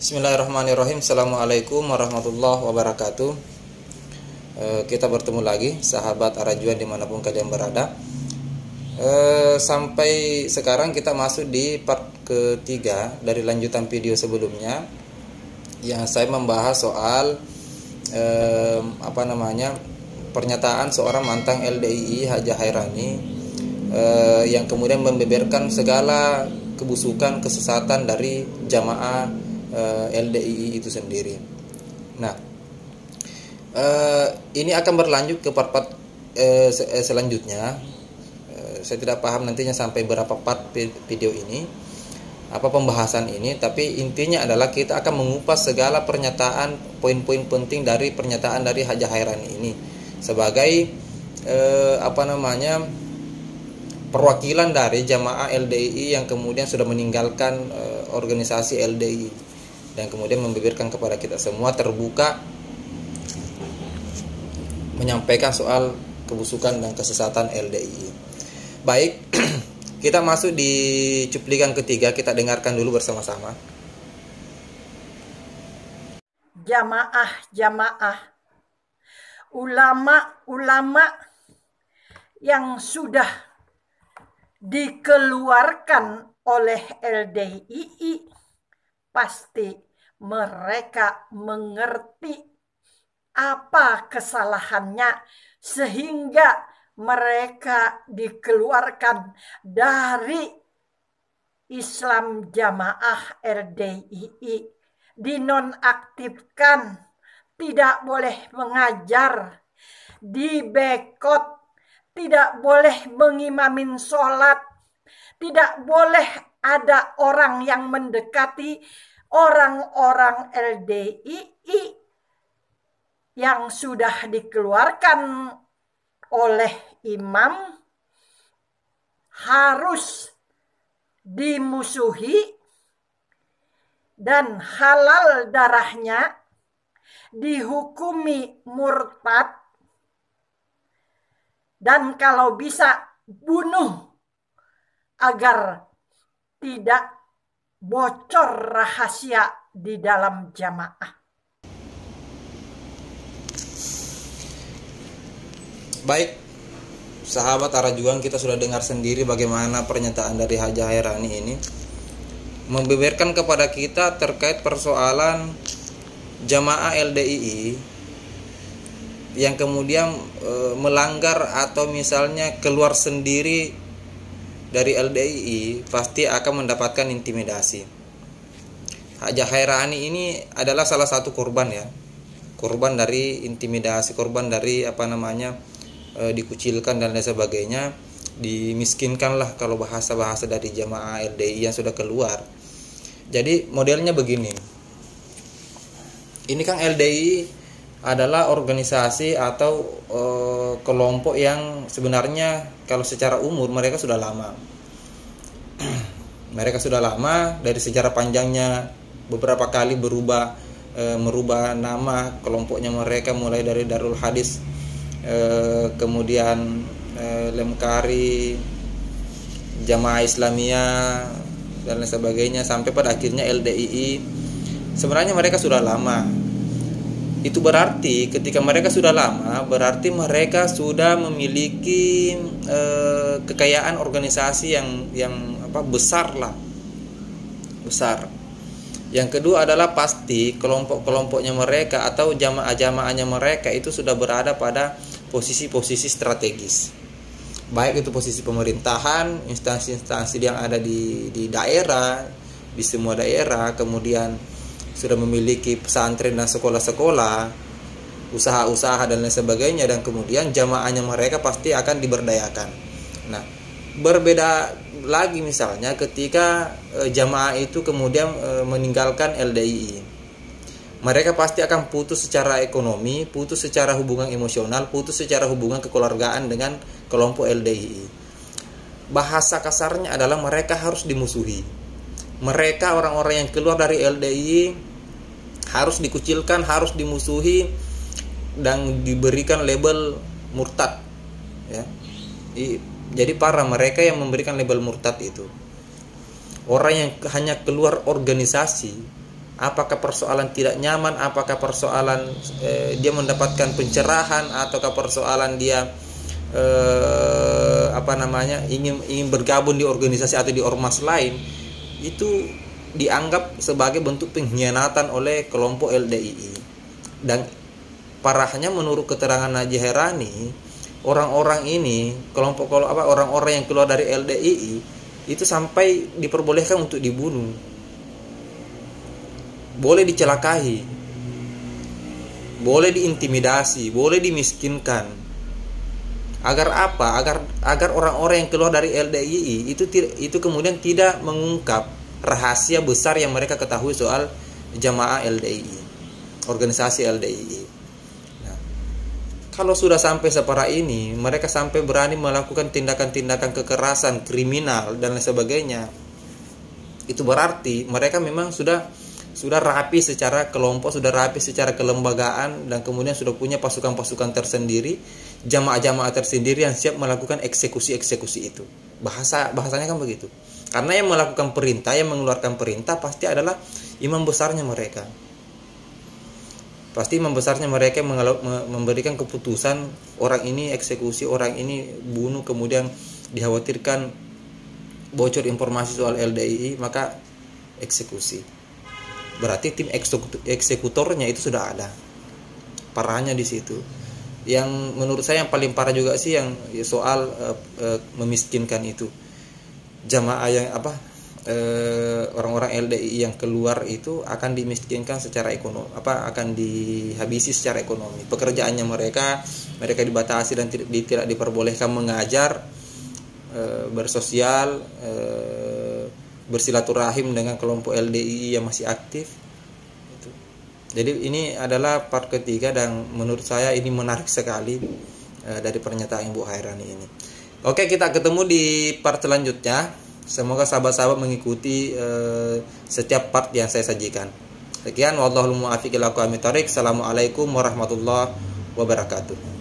Bismillahirrahmanirrahim. Assalamualaikum warahmatullahi wabarakatuh. Kita bertemu lagi, sahabat Arajuan dimanapun kalian berada. Sampai sekarang kita masuk di part ketiga dari lanjutan video sebelumnya, yang saya membahas soal pernyataan seorang mantan LDII Haja Hairani yang kemudian membeberkan segala kebusukan, kesesatan dari jamaah LDII itu sendiri. Nah, ini akan berlanjut ke part-part selanjutnya. Saya tidak paham nantinya sampai berapa part video ini, apa pembahasan ini, tapi intinya adalah kita akan mengupas segala pernyataan, poin-poin penting dari pernyataan dari Haja Hairani ini sebagai perwakilan dari jamaah LDII yang kemudian sudah meninggalkan organisasi LDII dan kemudian membeberkan kepada kita semua terbuka menyampaikan soal kebusukan dan kesesatan LDII. Baik, kita masuk di cuplikan ketiga, kita dengarkan dulu bersama-sama. Jamaah-jamaah, ulama-ulama yang sudah dikeluarkan oleh LDII, pasti mereka mengerti apa kesalahannya sehingga mereka dikeluarkan dari Islam Jamaah LDII, dinonaktifkan, tidak boleh mengajar, dibekot, tidak boleh mengimamin sholat, tidak boleh ada orang yang mendekati orang-orang LDII yang sudah dikeluarkan oleh imam, harus dimusuhi dan halal darahnya, dihukumi murtad, dan kalau bisa bunuh agar tidak bocor rahasia di dalam jamaah. Baik, sahabat Arajuan, kita sudah dengar sendiri bagaimana pernyataan dari Haja Hairani ini membeberkan kepada kita terkait persoalan jamaah LDII yang kemudian melanggar atau misalnya keluar sendiri dari LDII pasti akan mendapatkan intimidasi. Haja Hairani ini adalah salah satu korban ya, korban dari intimidasi, korban dari dikucilkan dan lain sebagainya, dimiskinkan lah kalau bahasa-bahasa dari jamaah LDII yang sudah keluar. Jadi modelnya begini, ini kan LDII adalah organisasi atau kelompok yang sebenarnya kalau secara umur mereka sudah lama. Mereka sudah lama, dari sejarah panjangnya beberapa kali merubah nama kelompoknya mereka, mulai dari Darul Hadis, kemudian Lemkari, Jamaah Islamiyah dan lain sebagainya, sampai pada akhirnya LDII. Sebenarnya mereka sudah lama. Itu berarti ketika mereka sudah lama, berarti mereka sudah memiliki kekayaan organisasi yang besar lah, besar. Yang kedua adalah pasti kelompok-kelompoknya mereka atau jamaah-jamaahnya mereka itu sudah berada pada posisi-posisi strategis, baik itu posisi pemerintahan, instansi-instansi yang ada di daerah, di semua daerah, kemudian sudah memiliki pesantren dan sekolah-sekolah, usaha-usaha dan lain sebagainya, dan kemudian jamaahnya mereka pasti akan diberdayakan. Nah, berbeda lagi misalnya ketika jamaah itu kemudian meninggalkan LDII. Mereka pasti akan putus secara ekonomi, putus secara hubungan emosional, putus secara hubungan kekeluargaan dengan kelompok LDII. Bahasa kasarnya adalah mereka harus dimusuhi. Mereka orang-orang yang keluar dari LDII harus dikucilkan, harus dimusuhi dan diberikan label murtad ya. Jadi para mereka yang memberikan label murtad itu orang yang hanya keluar organisasi Apakah persoalan tidak nyaman, apakah persoalan dia mendapatkan pencerahan, ataukah persoalan dia ingin bergabung di organisasi atau di ormas lain, itu dianggap sebagai bentuk pengkhianatan oleh kelompok LDII. Dan parahnya menurut keterangan Haji Herani, orang-orang ini, orang-orang yang keluar dari LDII itu sampai diperbolehkan untuk dibunuh, boleh dicelakai, boleh diintimidasi, boleh dimiskinkan. Agar apa? Agar orang-orang yang keluar dari LDII itu kemudian tidak mengungkap rahasia besar yang mereka ketahui soal jamaah LDII, organisasi LDII. Nah, kalau sudah sampai separah ini, mereka sampai berani melakukan tindakan-tindakan kekerasan, kriminal dan lain sebagainya, itu berarti mereka memang sudah rapi secara kelompok, sudah rapi secara kelembagaan, dan kemudian sudah punya pasukan-pasukan tersendiri, jamaah-jamaah tersendiri yang siap melakukan eksekusi-eksekusi itu. Bahasanya kan begitu. Karena yang melakukan perintah, yang mengeluarkan perintah pasti adalah imam besarnya mereka. Pasti imam besarnya mereka memberikan keputusan, orang ini eksekusi, orang ini bunuh, kemudian dikhawatirkan bocor informasi soal LDII, maka eksekusi. Berarti tim eksekutornya itu sudah ada. Parahnya di situ. Yang menurut saya yang paling parah juga sih yang soal memiskinkan itu. Jamaah yang orang-orang LDII yang keluar itu akan dimiskinkan secara ekonomi, akan dihabisi secara ekonomi. Pekerjaannya mereka dibatasi dan tidak diperbolehkan mengajar, bersosial, bersilaturahim dengan kelompok LDII yang masih aktif. Jadi ini adalah part ketiga, dan menurut saya ini menarik sekali dari pernyataan Ibu Hairani ini. Oke, kita ketemu di part selanjutnya. Semoga sahabat-sahabat mengikuti setiap part yang saya sajikan. Sekian, wallahul muwaffiq ila aqwamit thoriq. Assalamualaikum warahmatullahi wabarakatuh.